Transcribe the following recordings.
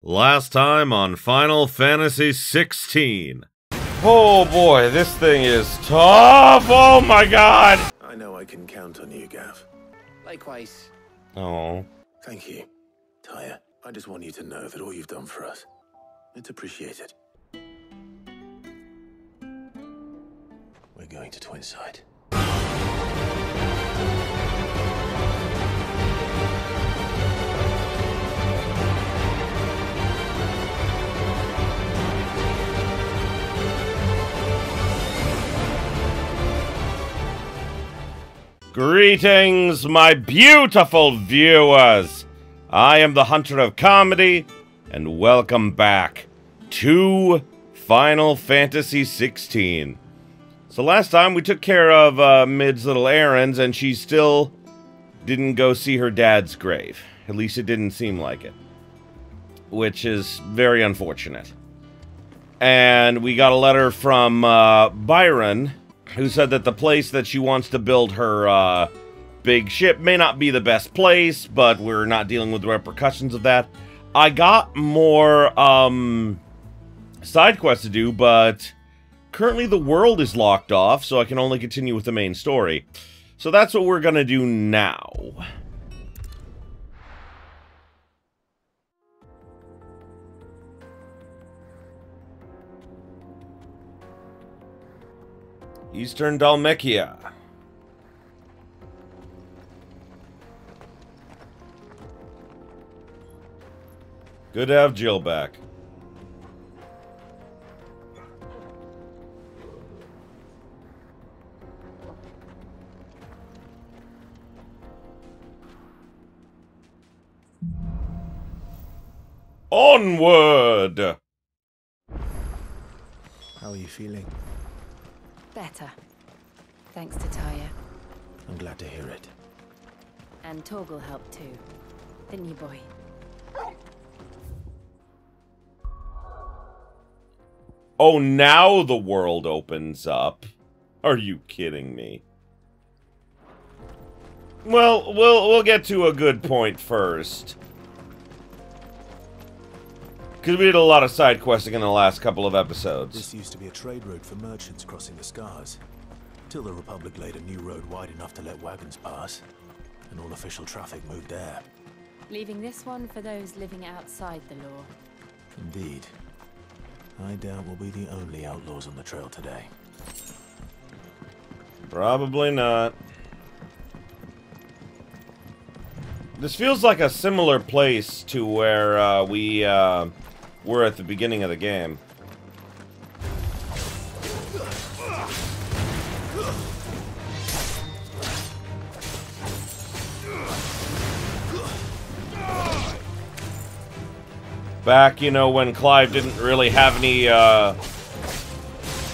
Last time on Final Fantasy 16. Oh boy, this thing is tough! Oh my god! I know I can count on you, Gav. Likewise. Oh. Thank you. Tyre, I just want you to know that all you've done for us, it's appreciated. We're going to Twinside. Greetings, my beautiful viewers! I am the Hunter of Comedy, and welcome back to Final Fantasy 16. So last time we took care of Mid's little errands, and she still didn't go see her dad's grave. At least it didn't seem like it. Which is very unfortunate. And we got a letter from Byron, who said that the place that she wants to build her big ship may not be the best place, but we're not dealing with the repercussions of that. I got more side quests to do, but currently the world is locked off, so I can only continue with the main story. So that's what we're gonna do now. Eastern Dalmekia. Good to have Jill back. Onward! How are you feeling? Better. Thanks to Tyre. I'm glad to hear it. And Torgal helped too. Didn't you, boy? Oh, now the world opens up. Are you kidding me? Well, we'll get to a good point first. Because we did a lot of side questing in the last couple of episodes. This used to be a trade route for merchants crossing the Scars, till the Republic laid a new road wide enough to let wagons pass, and all official traffic moved there. Leaving this one for those living outside the law. Indeed. I doubt we'll be the only outlaws on the trail today. Probably not. This feels like a similar place to where we were at the beginning of the game. Back, you know, when Clive didn't really have any,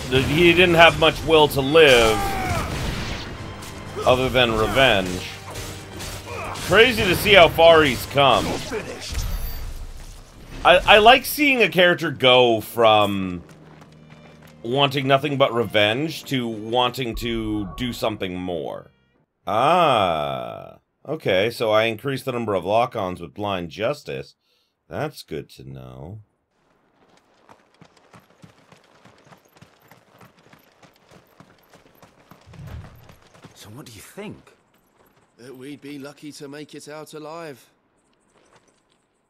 he didn't have much will to live other than revenge. Crazy to see how far he's come. I like seeing a character go from wanting nothing but revenge to wanting to do something more. Ah, okay, so I increased the number of lock-ons with blind justice. That's good to know. So what do you think? That we'd be lucky to make it out alive.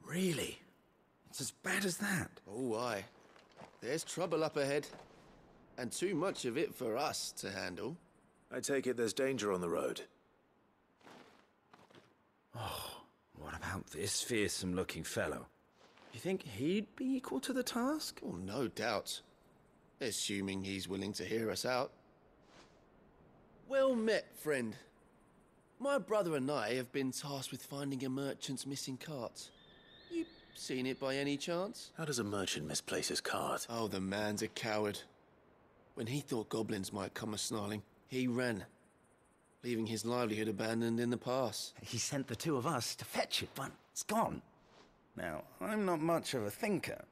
Really? It's as bad as that? Oh, aye. There's trouble up ahead. And too much of it for us to handle. I take it there's danger on the road. Oh, what about this fearsome-looking fellow? You think he'd be equal to the task? Oh, no doubt. Assuming he's willing to hear us out. Well met, friend. My brother and I have been tasked with finding a merchant's missing cart. You seen it by any chance? How does a merchant misplace his cart? Oh, the man's a coward. When he thought goblins might come a-snarling, he ran, leaving his livelihood abandoned in the pass. He sent the two of us to fetch it, but it's gone. Now, I'm not much of a thinker,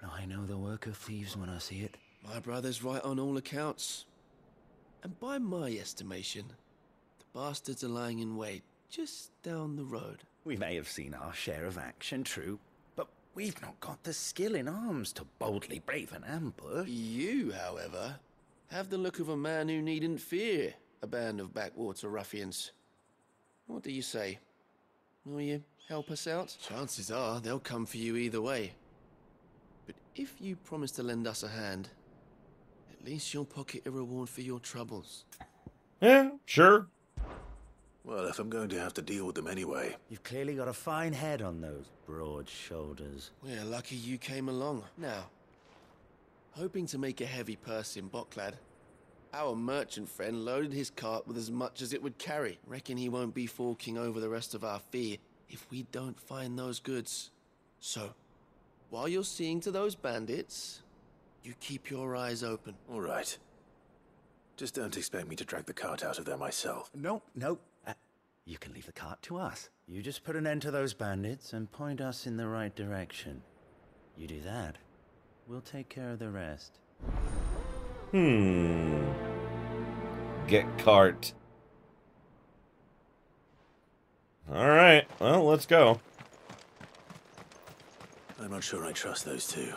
but I know the work of thieves when I see it. My brother's right on all accounts. And by my estimation, the bastards are lying in wait just down the road. We may have seen our share of action, true, but We've not got the skill in arms to boldly brave an ambush. You, however, have the look of a man who needn't fear a band of backwater ruffians. What do you say? Will you help us out? Chances are they'll come for you either way. But if you promise to lend us a hand, at least you'll pocket a reward for your troubles. Yeah, sure. Well, if I'm going to have to deal with them anyway. You've clearly got a fine head on those broad shoulders. We're lucky you came along. Now, hoping to make a heavy purse in Bocklad, our merchant friend loaded his cart with as much as it would carry. Reckon he won't be forking over the rest of our fee if we don't find those goods. So, while you're seeing to those bandits, you keep your eyes open. All right. Just don't expect me to drag the cart out of there myself. No. You can leave the cart to us. You just put an end to those bandits and point us in the right direction. You do that, we'll take care of the rest. Get cart. Alright, well, let's go. I'm not sure I trust those two.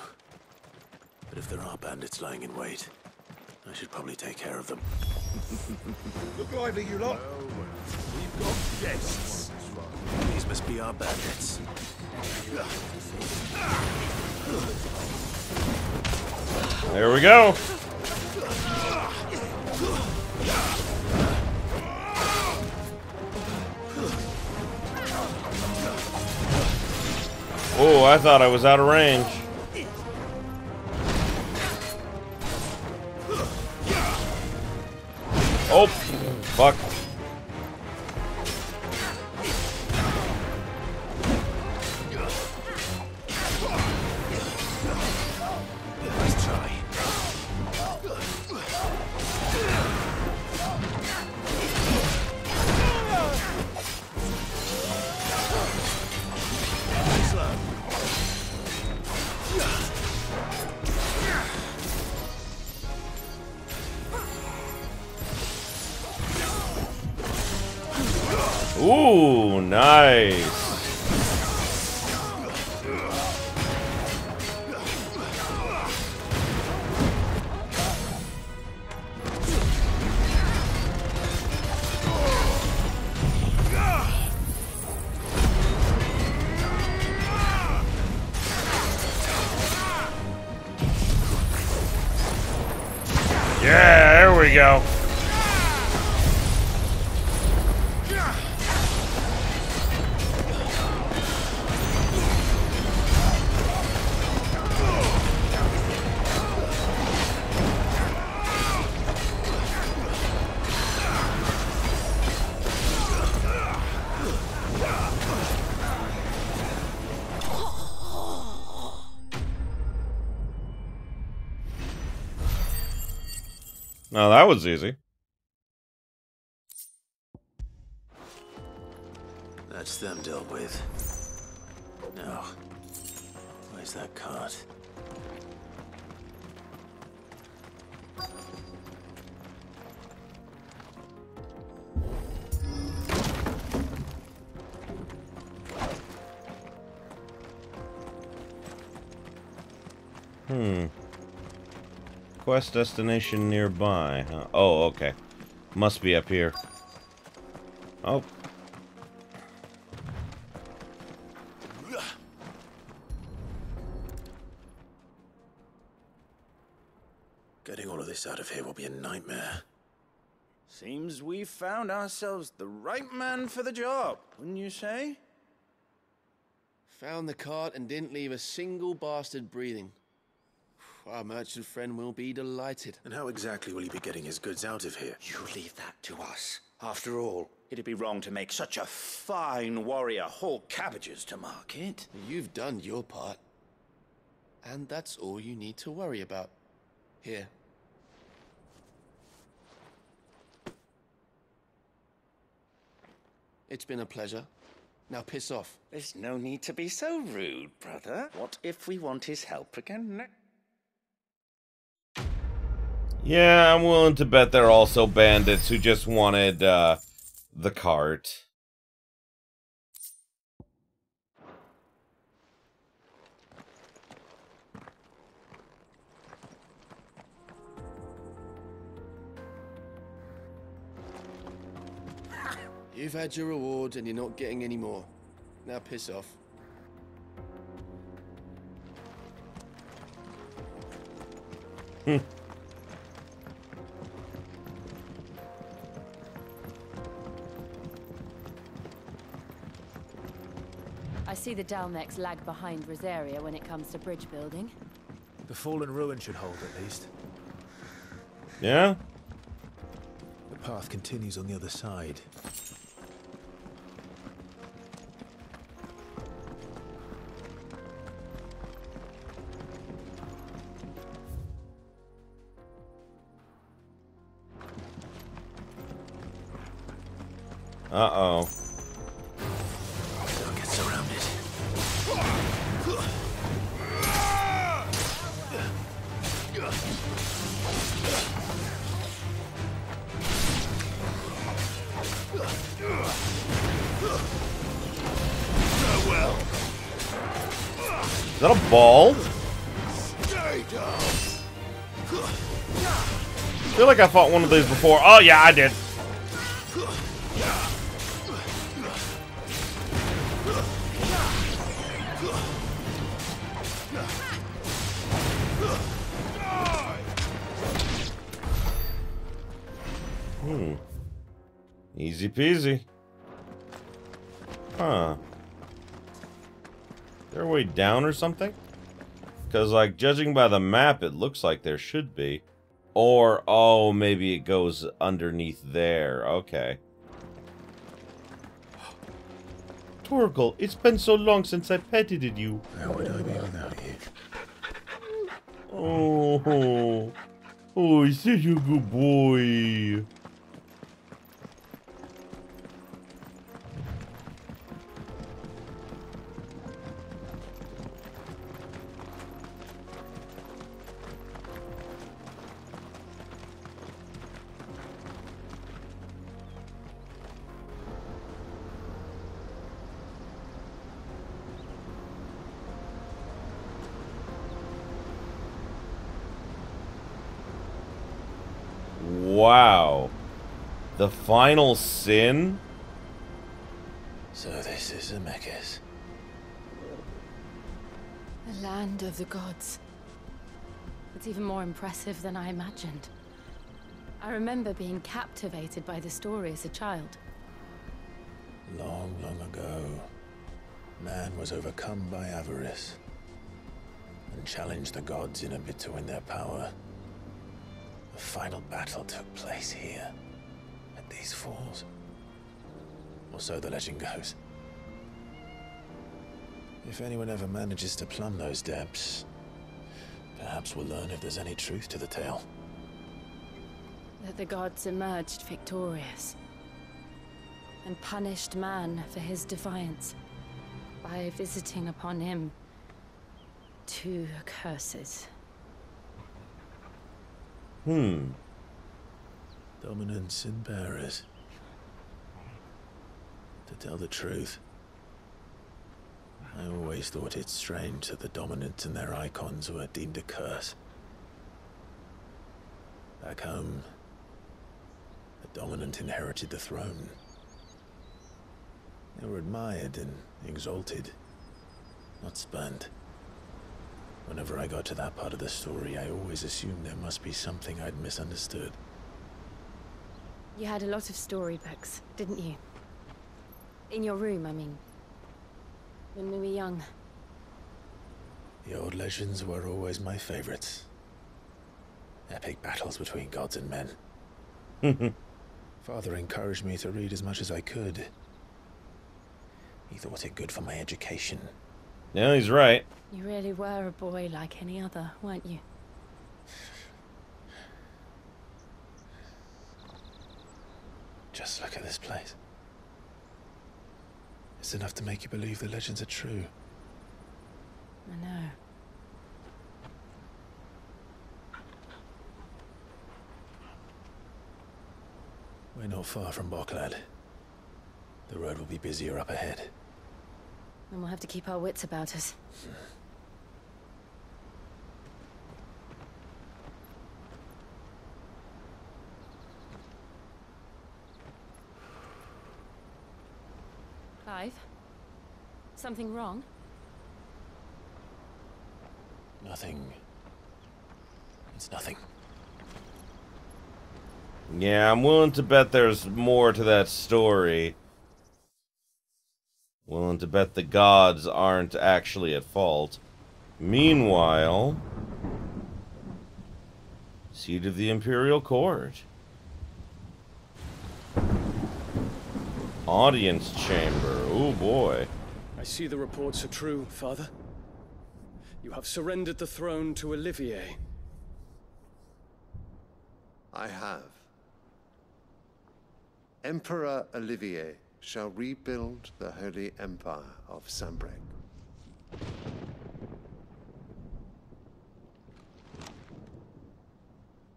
But if there are bandits lying in wait, I should probably take care of them. Look lively, you lot. We've got guests. These must be our bandits. There we go. Oh, I thought I was out of range. Oh, fuck. Let's try. Ooh, nice. Yeah, there we go. Now that was easy. That's them dealt with. Now, where's that cart? Quest destination nearby, huh? Oh, okay. Must be up here. Oh. Getting all of this out of here will be a nightmare. Seems we've found ourselves the right man for the job, wouldn't you say? Found the cart and didn't leave a single bastard breathing. Our merchant friend will be delighted. And how exactly will he be getting his goods out of here? You leave that to us. After all, it'd be wrong to make such a fine warrior haul cabbages to market. You've done your part. And that's all you need to worry about. Here. It's been a pleasure. Now piss off. There's no need to be so rude, brother. What if we want his help again? Yeah, I'm willing to bet they're also bandits who just wanted, the cart. You've had your reward and you're not getting any more. Now piss off. I see the Dalmex lag behind Rosaria when it comes to bridge building. The fallen ruin should hold at least. Yeah? The path continues on the other side. Uh-oh. Don't get surrounded. Well. Is that a ball? Stay down. I feel like I fought one of these before. Oh, yeah, I did. Easy peasy. Huh. Is there a way down or something? Because, like, judging by the map, it looks like there should be. Or, oh, maybe it goes underneath there. Okay. Torgal, it's been so long since I petted you. How would I be without you? Oh, oh, he's such a good boy. Wow. The final sin? So this is Zemeckis. The land of the gods. It's even more impressive than I imagined. I remember being captivated by the story as a child. Long, long ago, man was overcome by avarice and challenged the gods in a bid to win their power. The final battle took place here, at these falls. Or so the legend goes. If anyone ever manages to plumb those depths, perhaps we'll learn if there's any truth to the tale. That the gods emerged victorious and punished man for his defiance by visiting upon him 2 curses. Dominance and bearers. To tell the truth, I always thought it strange that the dominant and their icons were deemed a curse. Back home, the dominant inherited the throne. They were admired and exalted, not spurned. Whenever I got to that part of the story, I always assumed there must be something I'd misunderstood. You had a lot of storybooks, didn't you? In your room, I mean. When we were young. The old legends were always my favorites. Epic battles between gods and men. Father encouraged me to read as much as I could. He thought it good for my education. Yeah, he's right. You really were a boy like any other, weren't you? Just look at this place. It's enough to make you believe the legends are true. I know. We're not far from Boklad. The road will be busier up ahead. And we'll have to keep our wits about us. Clive? Something wrong? Nothing. It's nothing. Yeah, I'm willing to bet there's more to that story. Willing to bet the gods aren't actually at fault. Meanwhile, seat of the Imperial Court. Audience chamber. Oh boy. I see the reports are true, Father. You have surrendered the throne to Olivier. I have. Emperor Olivier shall rebuild the Holy Empire of Sanbreque.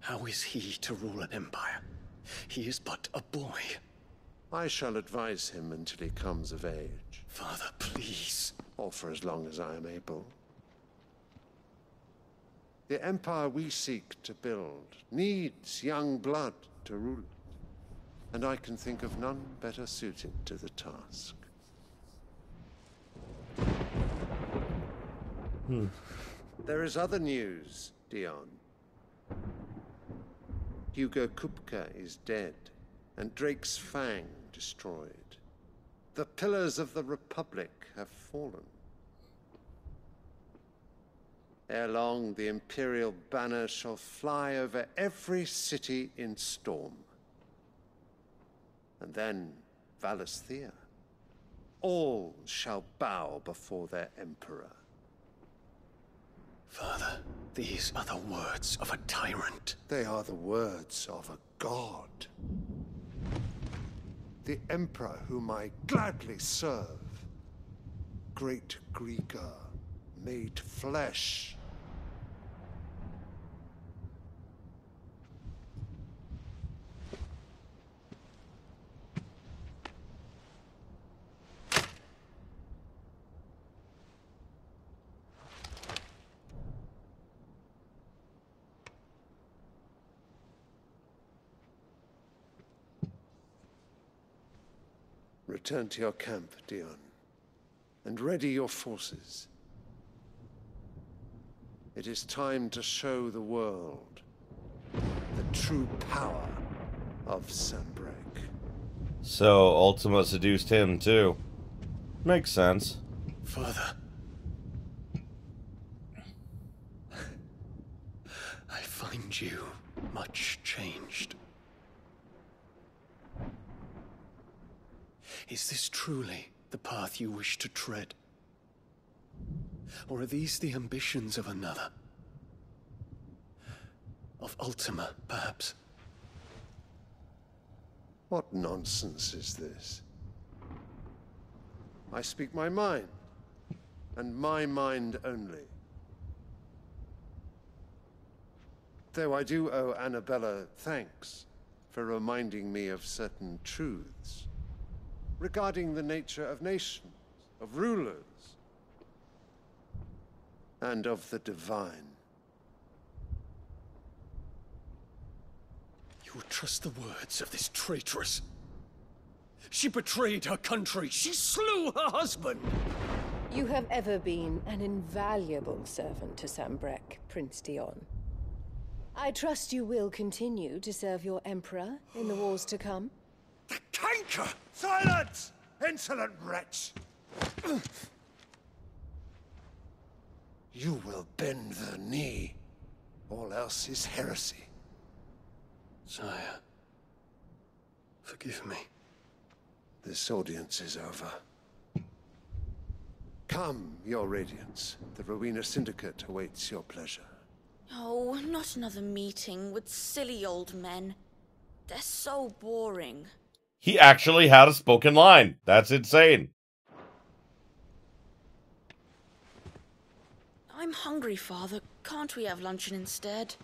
How is he to rule an empire? He is but a boy. I shall advise him until he comes of age. Father, please. Or for as long as I am able. The empire we seek to build needs young blood to rule it. And I can think of none better suited to the task. There is other news, Dion. Hugo Kupka is dead, and Drake's Fang destroyed. The pillars of the Republic have fallen. Ere long, the Imperial banner shall fly over every city in Storm. And then Valisthea. All shall bow before their emperor. Father, these are the words of a tyrant. They are the words of a god. The emperor whom I gladly serve. Great Greeker, made flesh. Return to your camp, Dion, and ready your forces. It is time to show the world the true power of Sanbreque. So, Ultima seduced him, too. Makes sense. Father. I find you much changed. Is this truly the path you wish to tread? Or are these the ambitions of another? Of Ultima, perhaps? What nonsense is this? I speak my mind, and my mind only. Though I do owe Annabella thanks for reminding me of certain truths regarding the nature of nations, of rulers, and of the divine. You would trust the words of this traitress? She betrayed her country. She slew her husband. You have ever been an invaluable servant to Sanbreque, Prince Dion. I trust you will continue to serve your Emperor in the wars to come. The canker! Silence! Insolent wretch! You will bend the knee. All else is heresy. Sire, forgive me. This audience is over. Come, your radiance. The Rowena Syndicate awaits your pleasure. Oh, not another meeting with silly old men. They're so boring. He actually had a spoken line. That's insane. I'm hungry, Father. Can't we have luncheon instead?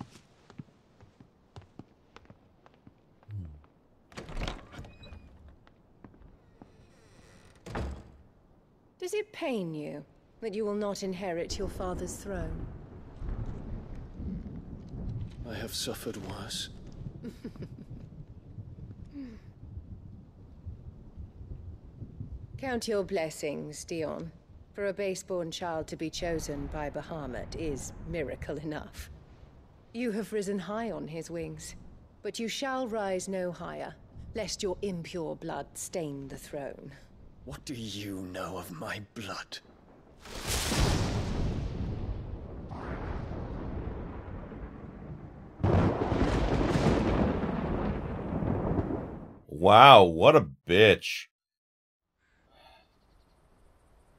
Does it pain you that you will not inherit your father's throne? I have suffered worse. Count your blessings, Dion. For a base-born child to be chosen by Bahamut is miracle enough. You have risen high on his wings, but you shall rise no higher, lest your impure blood stain the throne. What do you know of my blood? Wow, what a bitch.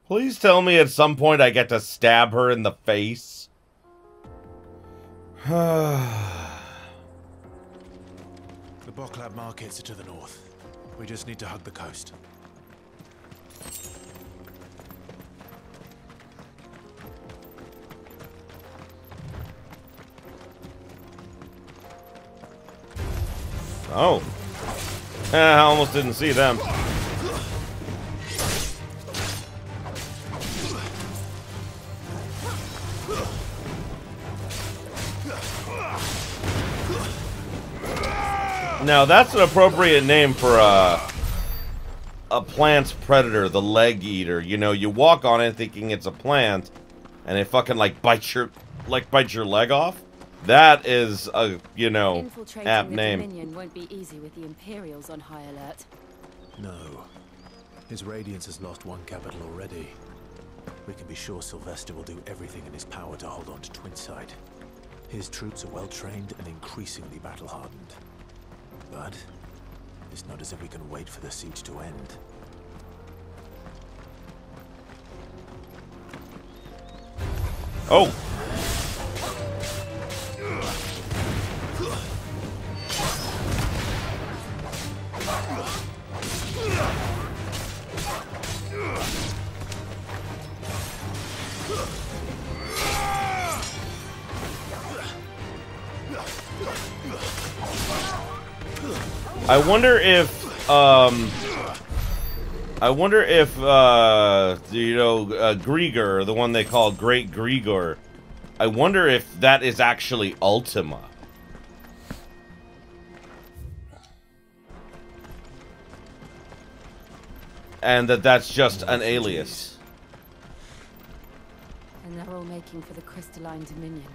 Please tell me at some point I get to stab her in the face. The Boklab markets are to the north. We just need to hug the coast. Oh. I almost didn't see them. Now that's an appropriate name for a plant's predator, the leg eater. You know, you walk on it thinking it's a plant, and it fucking like bites your leg off. That is a, you know, apt name. Dominion won't be easy with the Imperials on high alert. No. His Radiance has lost one capital already. We can be sure Sylvester will do everything in his power to hold on to Twinside. His troops are well trained and increasingly battle-hardened. But it's not as if we can wait for the siege to end. Oh! I wonder if, you know, Grigor, the one they call Great Grigor, I wonder if that is actually Ultima. And that's just an alias. And they're all making for the crystalline dominion.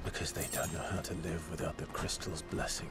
Because they don't know how to live without the crystal's blessing.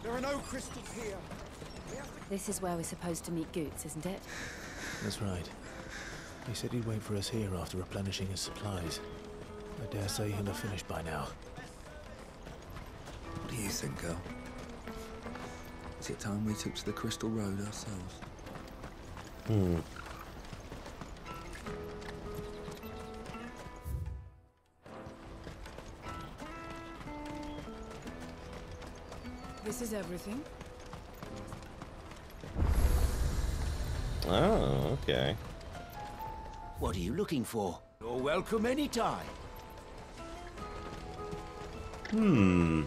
There are no crystals here. This is where we're supposed to meet Goetz, isn't it? That's right. He said he'd wait for us here after replenishing his supplies. I dare say he'll have finished by now. What do you think, girl? Is it time we took to the Crystal Road ourselves? This is everything. Oh, okay. What are you looking for? You're welcome anytime. I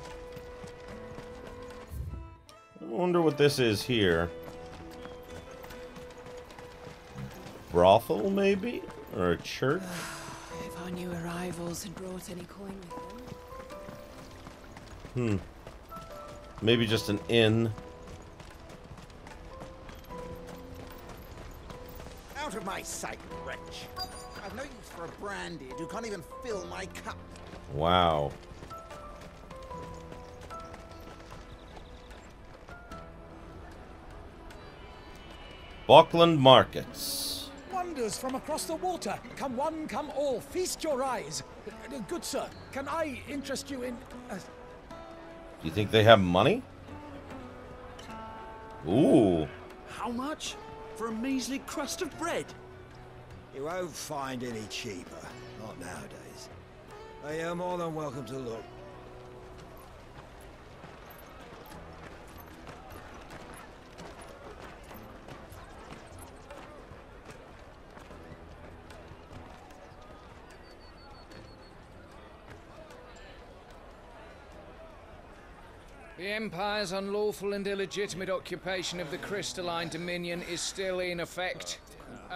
wonder what this is here. Brothel, maybe? Or a church? If our new arrivals had brought any coin with them. Maybe just an inn. Out of my sight, wretch. I've no use for a branded who can't even fill my cup. Wow. Auckland Markets. Wonders from across the water. Come one, come all. Feast your eyes. Good sir, can I interest you in... Do you think they have money? Ooh. How much? For a measly crust of bread? You won't find any cheaper. Not nowadays. But you're more than welcome to look. The Empire's unlawful and illegitimate occupation of the crystalline dominion is still in effect.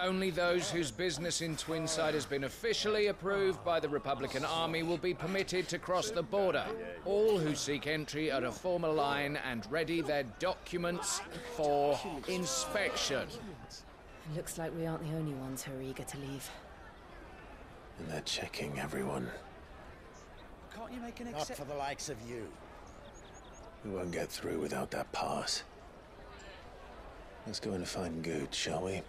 Only those whose business in Twinside has been officially approved by the Republican Army will be permitted to cross the border. All who seek entry are to form a line and ready their documents for inspection. Looks like we aren't the only ones who are eager to leave. And they're checking everyone. Can't you make an Not for the likes of you. We won't get through without that pass. Let's go in and find Goetz, shall we?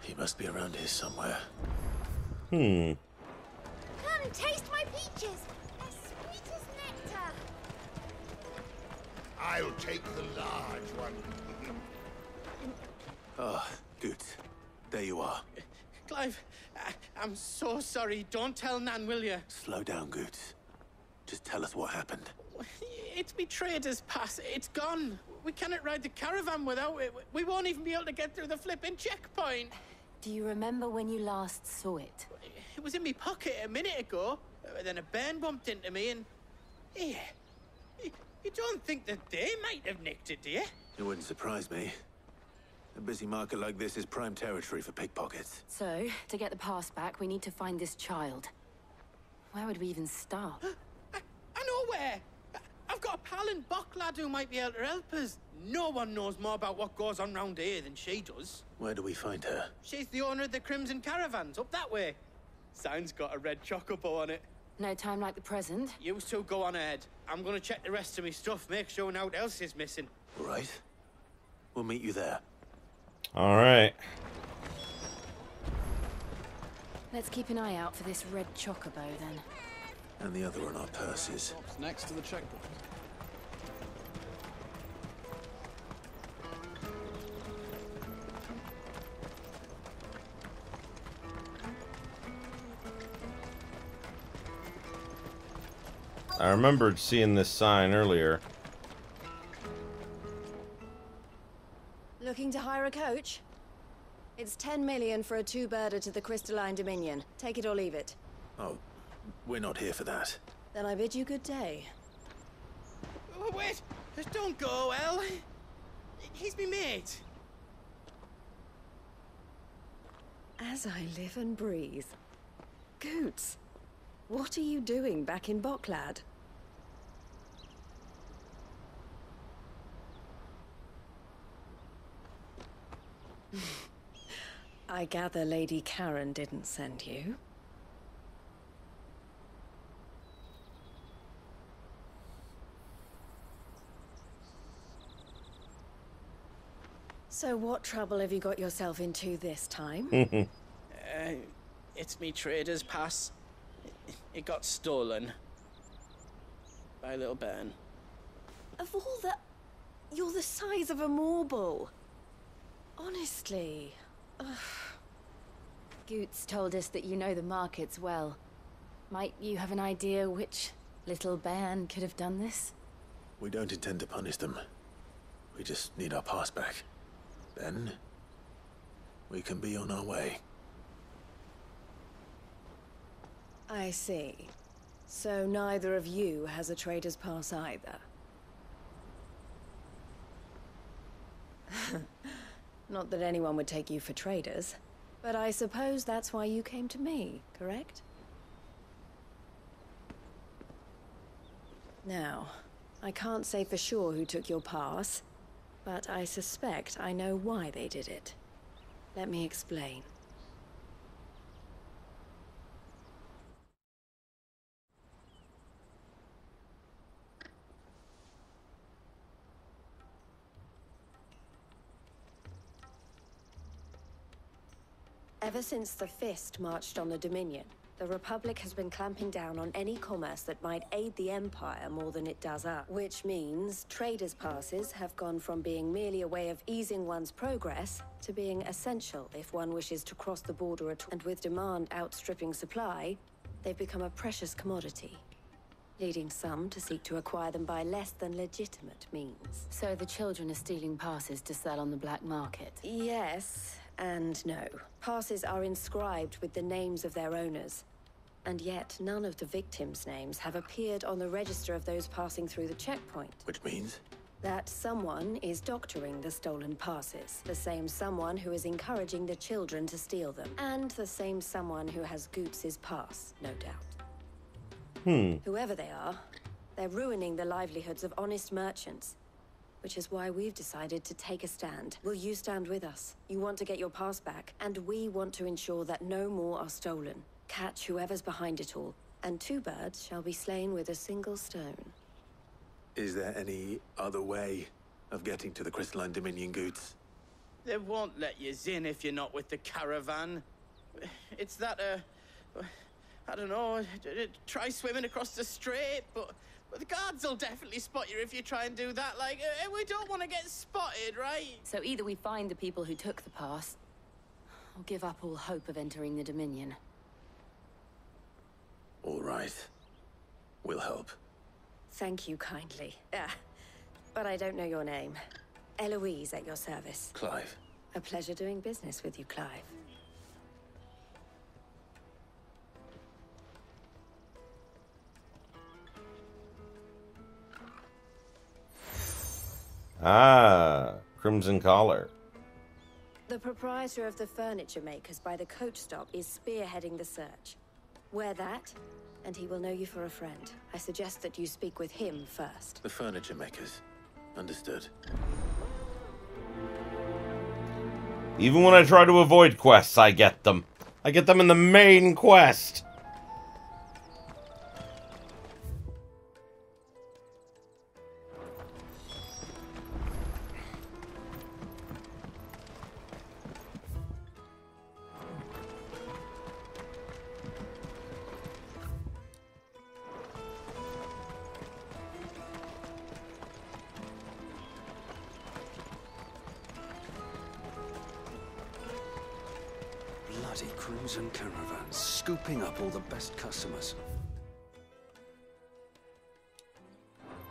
He must be around here somewhere. Hmm. Come, taste my peaches! As sweet as nectar! I'll take the large one. Ah, Goetz. There you are. Clive, I'm so sorry. Don't tell Nan, will you? Slow down, Goetz. Just tell us what happened. It's me trader's pass. It's gone. We cannot ride the caravan without it. We won't even be able to get through the flipping checkpoint. Do you remember when you last saw it? It was in my pocket a minute ago. Then a bairn bumped into me and... Yeah. You don't think that they might have nicked it, do you? It wouldn't surprise me. A busy market like this is prime territory for pickpockets. So, to get the pass back, we need to find this child. Where would we even start? I know where! I've got a pal in Bock lad who might be able to help us. No one knows more about what goes on round here than she does. Where do we find her? She's the owner of the Crimson Caravans, up that way. Sign's got a red chocobo on it. No time like the present. You two go on ahead. I'm gonna check the rest of my stuff, make sure nothing else is missing. All right. We'll meet you there. All right. Let's keep an eye out for this red chocobo, then. And the other on our purses. Next to the checkpoint. I remembered seeing this sign earlier. Looking to hire a coach? It's 10 million for a two-birder to the Crystalline Dominion. Take it or leave it. Oh, we're not here for that. Then I bid you good day. Oh, wait! Don't go, El. He's me mate. As I live and breathe. Goetz, what are you doing back in Bocklad? I gather Lady Karen didn't send you. So what trouble have you got yourself into this time? It's me trader's pass. It got stolen. By a little bairn. Of all the... You're the size of a marble. Honestly. Ugh. Goetz told us that you know the markets well. Might you have an idea which little bairn could have done this? We don't intend to punish them. We just need our pass back. Then, we can be on our way. I see. So neither of you has a trader's pass either. Not that anyone would take you for traders, but I suppose that's why you came to me, correct? Now, I can't say for sure who took your pass, but I suspect I know why they did it. Let me explain. Ever since the Fist marched on the Dominion, The Republic has been clamping down on any commerce that might aid the Empire more than it does us. Which means traders' passes have gone from being merely a way of easing one's progress to being essential if one wishes to cross the border at all. And with demand outstripping supply, they've become a precious commodity, leading some to seek to acquire them by less than legitimate means. So the children are stealing passes to sell on the black market? Yes and no. Passes are inscribed with the names of their owners, and yet none of the victims' names have appeared on the register of those passing through the checkpoint. Which means? That someone is doctoring the stolen passes. The same someone who is encouraging the children to steal them. And the same someone who has Goetz's pass, no doubt. Whoever they are, they're ruining the livelihoods of honest merchants. Which is why we've decided to take a stand. Will you stand with us? You want to get your pass back, and we want to ensure that no more are stolen. Catch whoever's behind it all, and 2 birds shall be slain with a single stone. Is there any other way of getting to the Crystalline Dominion, Goetz? They won't let you in if you're not with the caravan. It's that, I don't know, try swimming across the strait, but the guards will definitely spot you if you try and do that. Like, we don't want to get spotted, right? So either we find the people who took the pass, or give up all hope of entering the Dominion. All right. We'll help. Thank you kindly. But I don't know your name. Eloise at your service. Clive. A pleasure doing business with you, Clive. Ah, Crimson Collar. The proprietor of the furniture makers by the coach stop is spearheading the search. Wear that, and he will know you for a friend. I suggest that you speak with him first. The furniture makers. Understood. Even when I try to avoid quests, I get them. I get them in the main quest. Bloody crimson caravans, scooping up all the best customers.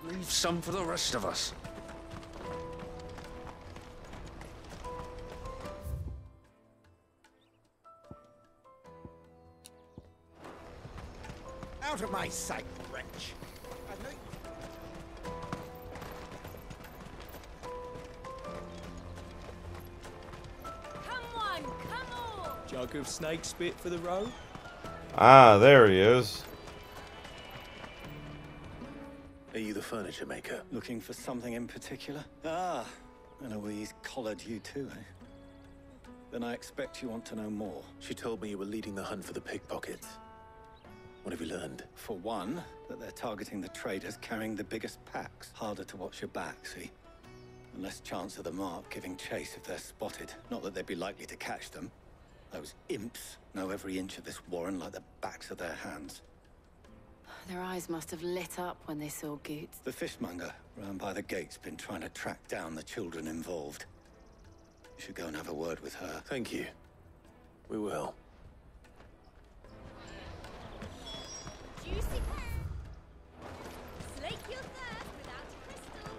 Leave some for the rest of us. Out of my sight, wretch! Jug of snake spit for the road? Ah, there he is. Are you the furniture maker? Looking for something in particular? Ah, Eloise collared you too, eh? Then I expect you want to know more. She told me you were leading the hunt for the pickpockets. What have you learned? For one, that they're targeting the traders carrying the biggest packs. Harder to watch your back, see? And less chance of the mark giving chase if they're spotted. Not that they'd be likely to catch them. Those imps know every inch of this warren like the backs of their hands. Their eyes must have lit up when they saw Goetz. The fishmonger round by the gate's been trying to track down the children involved. You should go and have a word with her. Thank you. We will. Juicy. Slake your thirst without crystal.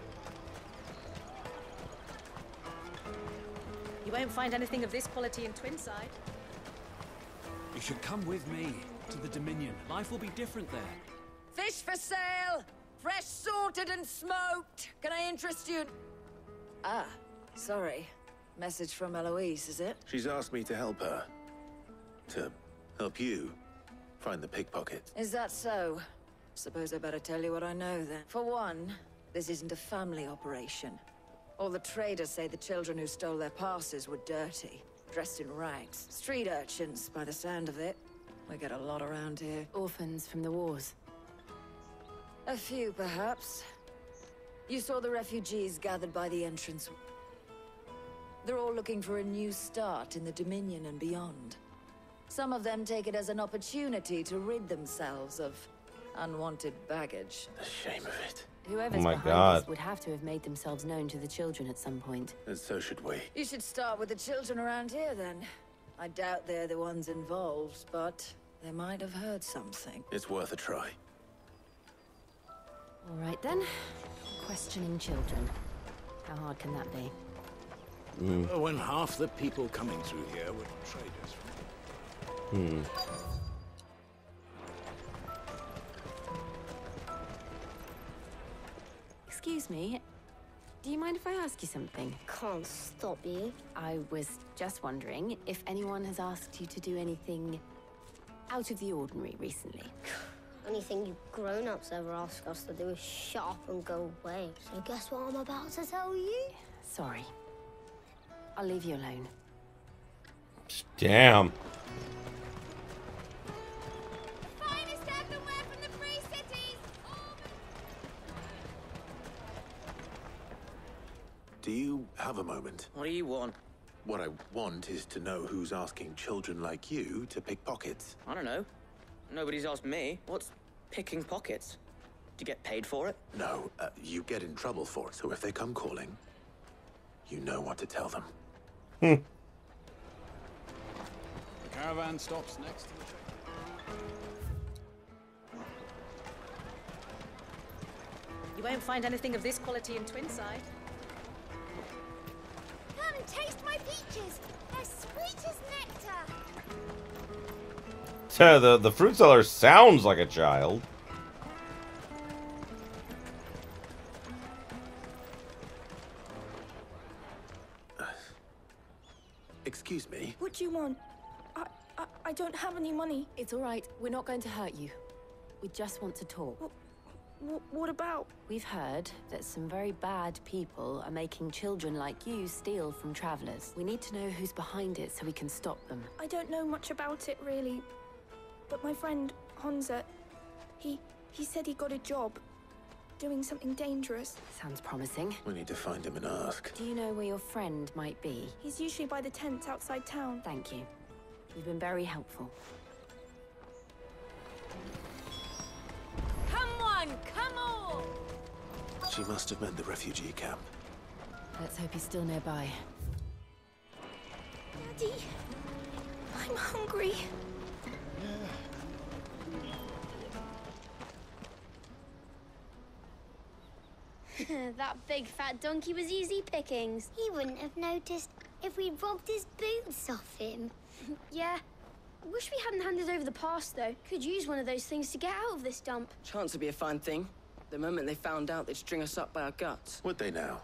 You won't find anything of this quality in Twinside. You should come with me to the Dominion. Life will be different there. Fish for sale! Fresh sorted and smoked! Can I interest you? Ah, sorry. Message from Eloise, is it? She's asked me to help her. To help you find the pickpockets. Is that so? Suppose I better tell you what I know then. For one, this isn't a family operation. All the traders say the children who stole their passes were dirty, dressed in rags. Street urchins, by the sound of it. We get a lot around here. Orphans from the wars. A few, perhaps. You saw the refugees gathered by the entrance. They're all looking for a new start in the Dominion and beyond. Some of them take it as an opportunity to rid themselves of unwanted baggage. The shame of it. Whoever's my behind God. this would have to have made themselves known to the children at some point. And so should we. You should start with the children around here, then. I doubt they're the ones involved, but they might have heard something. It's worth a try. All right, then. Questioning children. How hard can that be? When half the people coming through here were traders. Excuse me. Do you mind if I ask you something? Can't stop you. I was just wondering if anyone has asked you to do anything out of the ordinary recently. Anything you grown-ups ever ask us to do is shut up and go away. So guess what I'm about to tell you? Sorry. I'll leave you alone. Damn. Finest everywhere from the free cities! Do you have a moment? What do you want? What I want is to know who's asking children like you to pick pockets. I don't know. Nobody's asked me. What's picking pockets? Do you get paid for it? No, you get in trouble for it. So if they come calling, you know what to tell them. The caravan stops next to the train. You won't find anything of this quality in Twinside. Come taste my peaches. They're sweet as nectar. The fruit seller sounds like a child. Excuse me? What do you want? I don't have any money. It's all right. We're not going to hurt you. We just want to talk. What about? We've heard that some very bad people are making children like you steal from travelers. We need to know who's behind it so we can stop them. I don't know much about it, really. But my friend, Hansa, he said he got a job doing something dangerous. Sounds promising. We need to find him and ask. Do you know where your friend might be? He's usually by the tents outside town. Thank you. You've been very helpful. Come on, come on! She must have meant the refugee camp. Let's hope he's still nearby. Daddy, I'm hungry. That big fat donkey was easy pickings. He wouldn't have noticed if we'd robbed his boots off him. Yeah. Wish we hadn't handed over the pass, though. Could use one of those things to get out of this dump. Chance would be a fine thing. The moment they found out, they'd string us up by our guts. Would they now?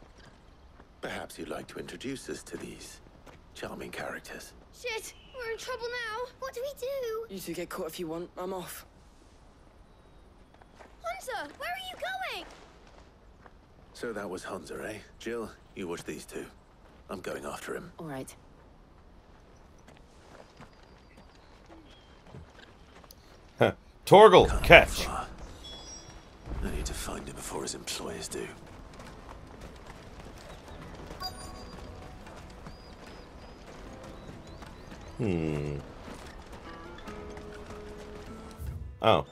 Perhaps you'd like to introduce us to these charming characters. Shit, we're in trouble now. What do we do? You two get caught if you want. I'm off. Hunter, where are you going? So that was Hansa, eh? Jill, you watch these two. I'm going after him. All right. Torgal, catch. I need to find him before his employers do. Oh.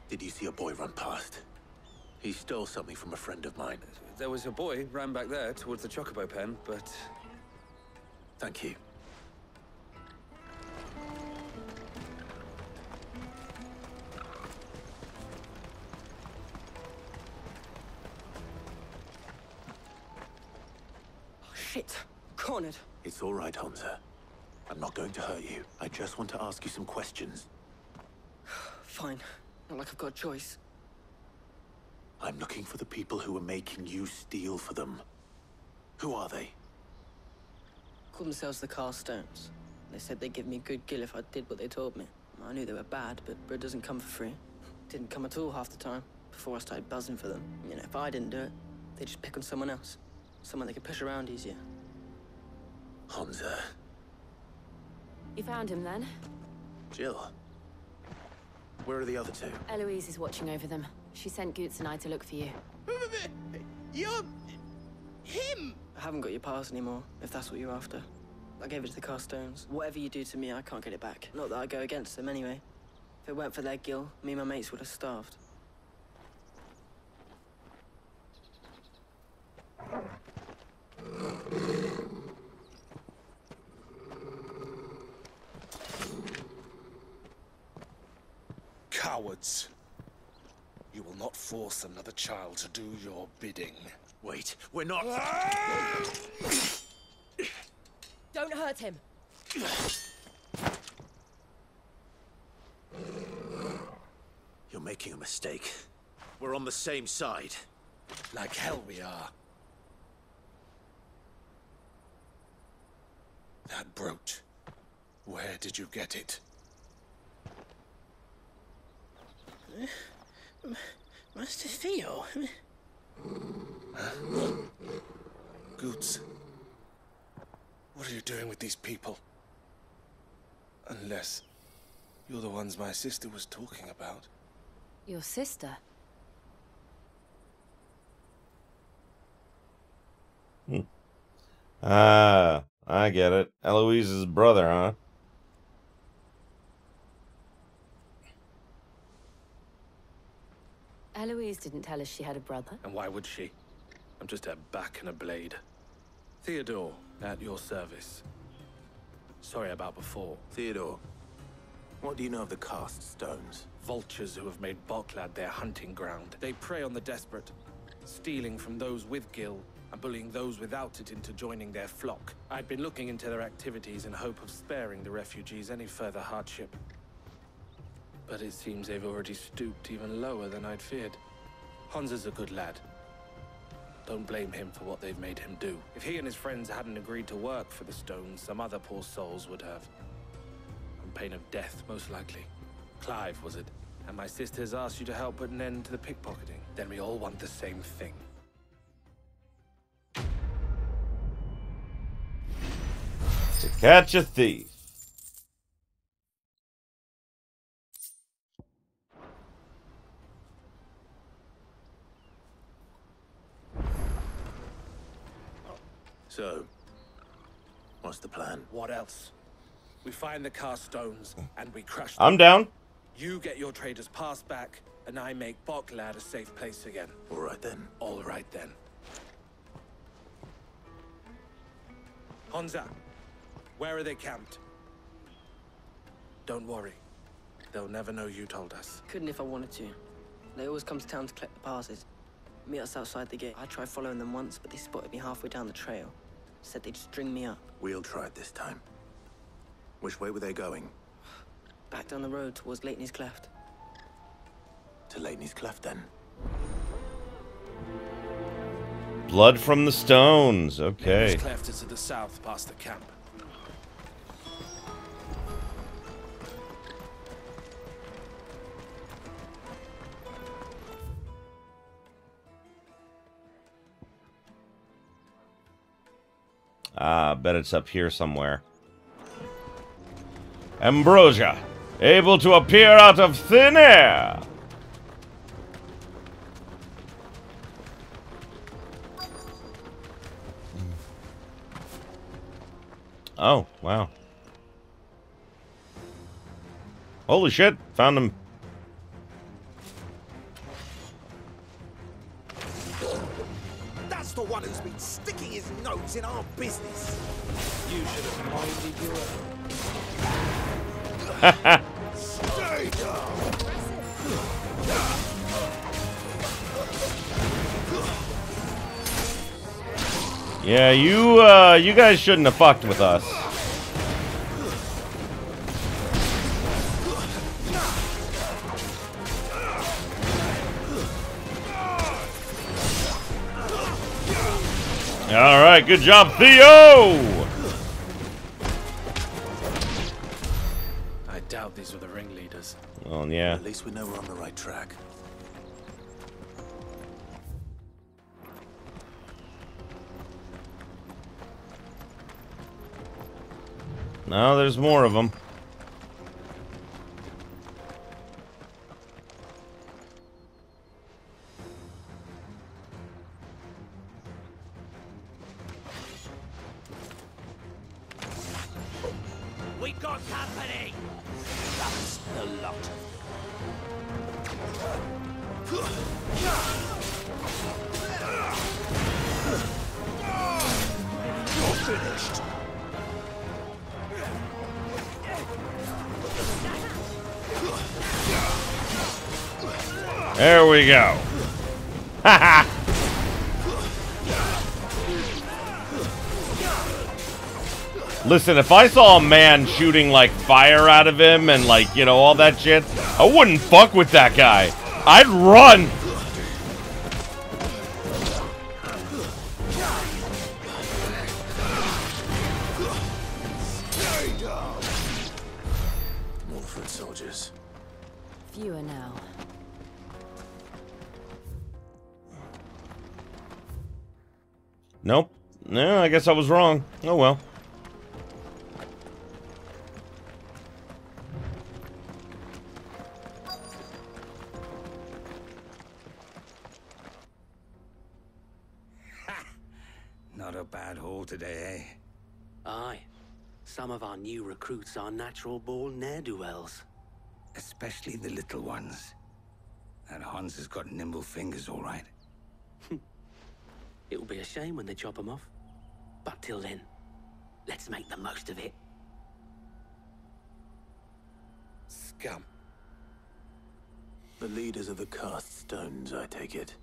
Did you see a boy run past? He stole something from a friend of mine. There was a boy ran back there towards the chocobo pen, but... Thank you. Shit. Cornered. It's all right, Hansa. I'm not going to hurt you. I just want to ask you some questions. Fine. Not like I've got a choice. I'm looking for the people who are making you steal for them. Who are they? Call themselves the Carstones. They said they'd give me good gill if I did what they told me. I knew they were bad, but bread doesn't come for free. Didn't come at all half the time, before I started buzzing for them. You know, if I didn't do it, they'd just pick on someone else. Someone they could push around easier. Hansa. You found him then? Jill. Where are the other two? Eloise is watching over them. She sent Goetz and I to look for you. You're... him! haven't got your pass anymore, if that's what you're after. I gave it to the Carstones. Whatever you do to me, I can't get it back. Not that I go against them anyway. If it weren't for their Gil, me and my mates would have starved. Cowards. You will not force another child to do your bidding. Wait, we're not... Don't hurt him. You're making a mistake. We're on the same side. Like hell we are. That brooch. Where did you get it? Master Theo. Goetz. What are you doing with these people? Unless you're the ones my sister was talking about. Your sister? Ah, I get it. Eloise's brother, huh? Eloise didn't tell us she had a brother. And why would she? I'm just her back and a blade. Theodore, at your service. Sorry about before. Theodore, what do you know of the cast stones? Vultures who have made Boklad their hunting ground. They prey on the desperate, stealing from those with Gil and bullying those without it into joining their flock. I'd been looking into their activities in hope of sparing the refugees any further hardship. But it seems they've already stooped even lower than I'd feared. Hansa's a good lad. Don't blame him for what they've made him do. If he and his friends hadn't agreed to work for the stones, some other poor souls would have. On pain of death, most likely. Clive, was it? And my sisters asked you to help put an end to the pickpocketing. Then we all want the same thing. To catch a thief. So, what's the plan? What else? We find the cast stones and we crush them. I'm down. You get your traders pass back, and I make Boklad a safe place again. All right then. All right then. Hansa, where are they camped? Don't worry. They'll never know you told us. Couldn't if I wanted to. They always come to town to collect the passes. Meet us outside the gate. I tried following them once, but they spotted me halfway down the trail. Said they'd string me up. We'll try it this time. Which way were they going? Back down the road towards Leitney's Cleft. To Leitney's Cleft, then. Blood from the stones. Okay. Leitney's Cleft is to the south, past the camp. I bet it's up here somewhere. Ambrosia, able to appear out of thin air. Oh, wow. Holy shit, found him. That's the one who's been sticking his nose in our business. You should have minded your own. Stay down. Yeah, you guys shouldn't have fucked with us. All right, good job, Theo. I doubt these were the ringleaders. Well, yeah. At least we know we're on the right track. No, there's more of them. your company! That's the lot of You're finished. There we go. Haha. Listen, if I saw a man shooting like fire out of him and like, you know, all that shit, I wouldn't fuck with that guy. I'd run. More foot soldiers. Fewer now. Nope. No, I guess I was wrong. Oh well. Not a bad haul today, eh? Aye. Some of our new recruits are natural-born ne'er-do-wells. Especially the little ones. That Hans has got nimble fingers, all right. It will be a shame when they chop them off. But till then, let's make the most of it. Scum. The leaders of the cast stones, I take it.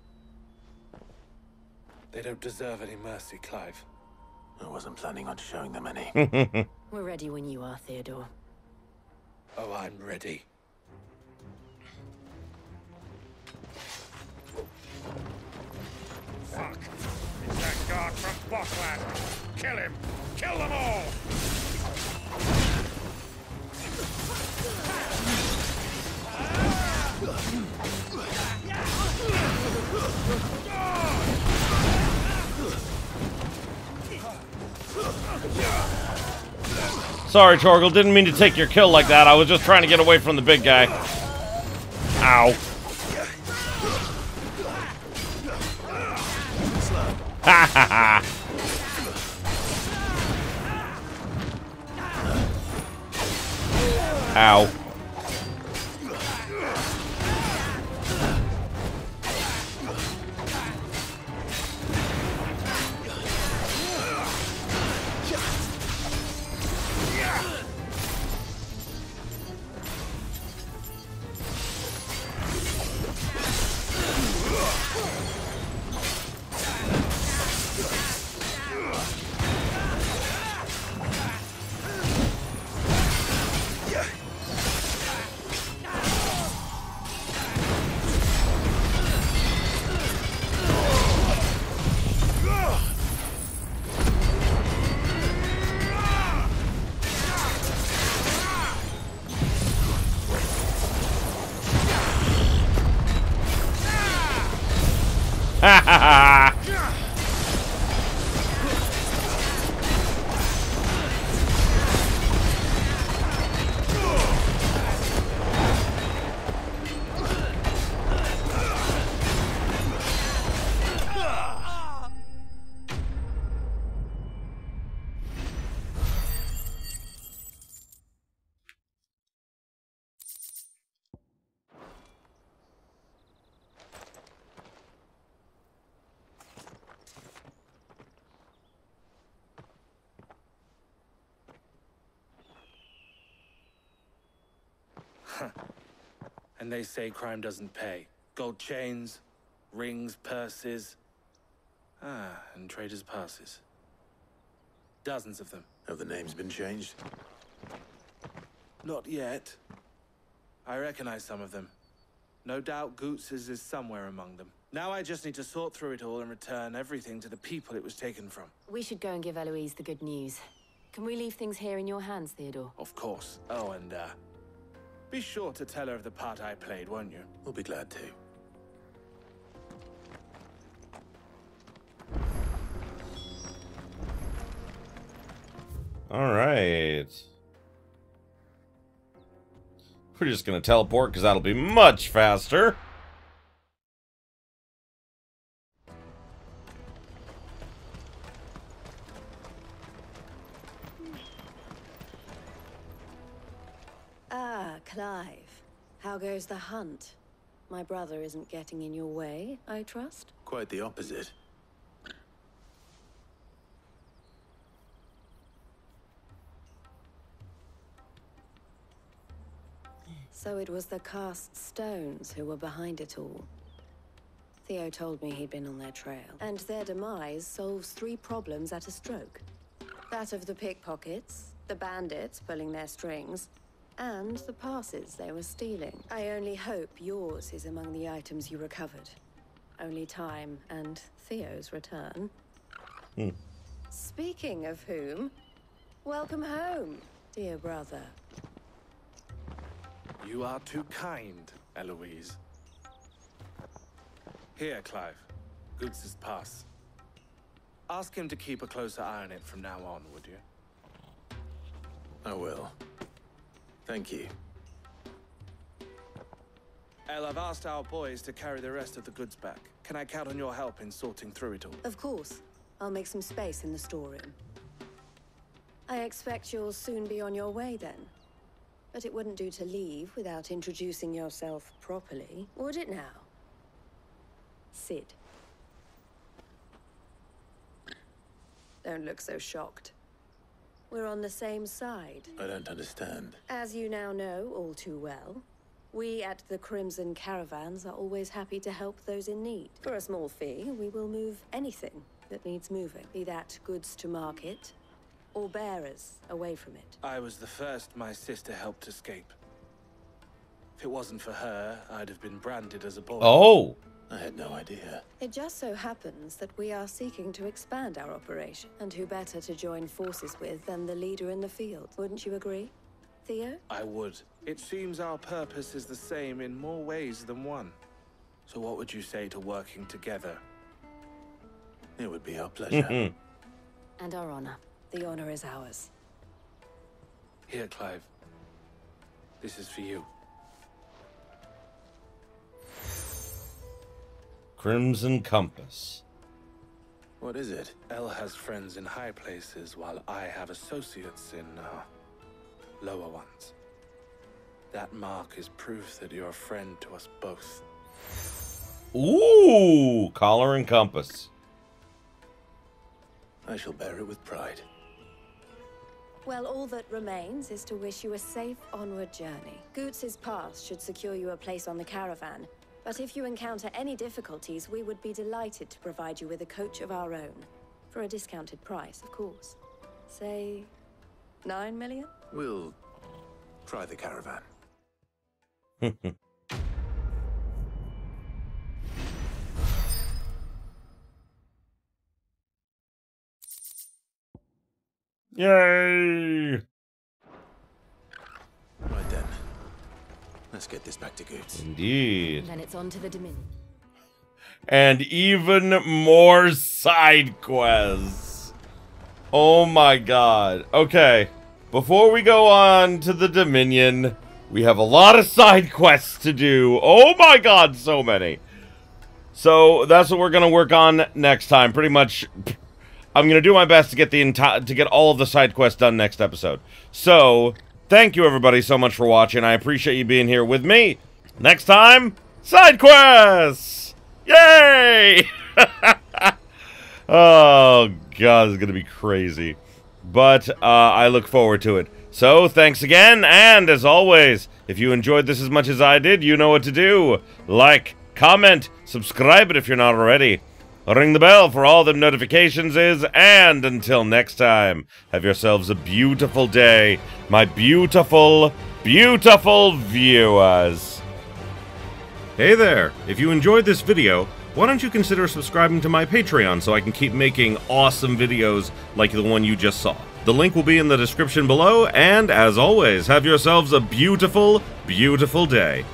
They don't deserve any mercy, Clive. I wasn't planning on showing them any. We're ready when you are, Theodore. Oh, I'm ready. Fuck! It's that guard from Bockland! Kill him! Kill them all! Sorry, Torgal. Didn't mean to take your kill like that. I was just trying to get away from the big guy. Ow. Ha ha ha. Ow. Ha ha ha! And they say crime doesn't pay. Gold chains, rings, purses. And traders' passes. Dozens of them. Have the names been changed? Not yet. I recognize some of them. No doubt Goetz's is somewhere among them. Now I just need to sort through it all and return everything to the people it was taken from. We should go and give Eloise the good news. Can we leave things here in your hands, Theodore? Of course. Oh, and, be sure to tell her of the part I played, won't you? We'll be glad to. Alright. We're just gonna teleport because that'll be much faster. Clive, how goes the hunt? My brother isn't getting in your way, I trust? Quite the opposite. So it was the cast stones who were behind it all. Theo told me he'd been on their trail, and their demise solves 3 problems at a stroke. That of the pickpockets, the bandits pulling their strings, and the passes they were stealing. I only hope yours is among the items you recovered. Only time and Theo's return. Speaking of whom, welcome home, dear brother. You are too kind, Eloise. Here, Clive. Goetz's pass. Ask him to keep a closer eye on it from now on, would you? I will. Thank you. El, I've asked our boys to carry the rest of the goods back. Can I count on your help in sorting through it all? Of course. I'll make some space in the storeroom. I expect you'll soon be on your way then. But it wouldn't do to leave without introducing yourself properly, would it now? Sid. Don't look so shocked. We're on the same side. I don't understand. As you now know all too well, we at the Crimson Caravans are always happy to help those in need. For a small fee, we will move anything that needs moving, be that goods to market or bearers away from it. I was the first my sister helped escape. If it wasn't for her, I'd have been branded as a boy. Oh! I had no idea. It just so happens that we are seeking to expand our operation, and who better to join forces with than the leader in the field? Wouldn't you agree, Theo? I would. It seems our purpose is the same in more ways than one. So what would you say to working together? It would be our pleasure. And our honor. The honor is ours. Here, Clive. This is for you. Crimson Compass. What is it? El has friends in high places, while I have associates in, lower ones. That mark is proof that you're a friend to us both. Ooh! Collar and compass. I shall bear it with pride. Well, all that remains is to wish you a safe onward journey. Goetz's pass should secure you a place on the caravan. But if you encounter any difficulties, we would be delighted to provide you with a coach of our own. For a discounted price, of course. Say, 9 million? We'll try the caravan. Yay! Right then. Let's get this back to Goetz. Indeed. And then it's on to the Dominion. And even more side quests. Oh my god. Okay. Before we go on to the Dominion, we have a lot of side quests to do. Oh my god, so many. So that's what we're gonna work on next time. Pretty much, I'm gonna do my best to get all of the side quests done next episode. So thank you everybody so much for watching. I appreciate you being here with me. Next time, side quests! Yay! Oh god, it's gonna be crazy. But I look forward to it. So thanks again, and as always, if you enjoyed this as much as I did, you know what to do. Like, comment, subscribe it if you're not already. Ring the bell for all them notifications and until next time, have yourselves a beautiful day, my beautiful, beautiful viewers. Hey there, if you enjoyed this video, why don't you consider subscribing to my Patreon so I can keep making awesome videos like the one you just saw. The link will be in the description below, and as always, have yourselves a beautiful, beautiful day.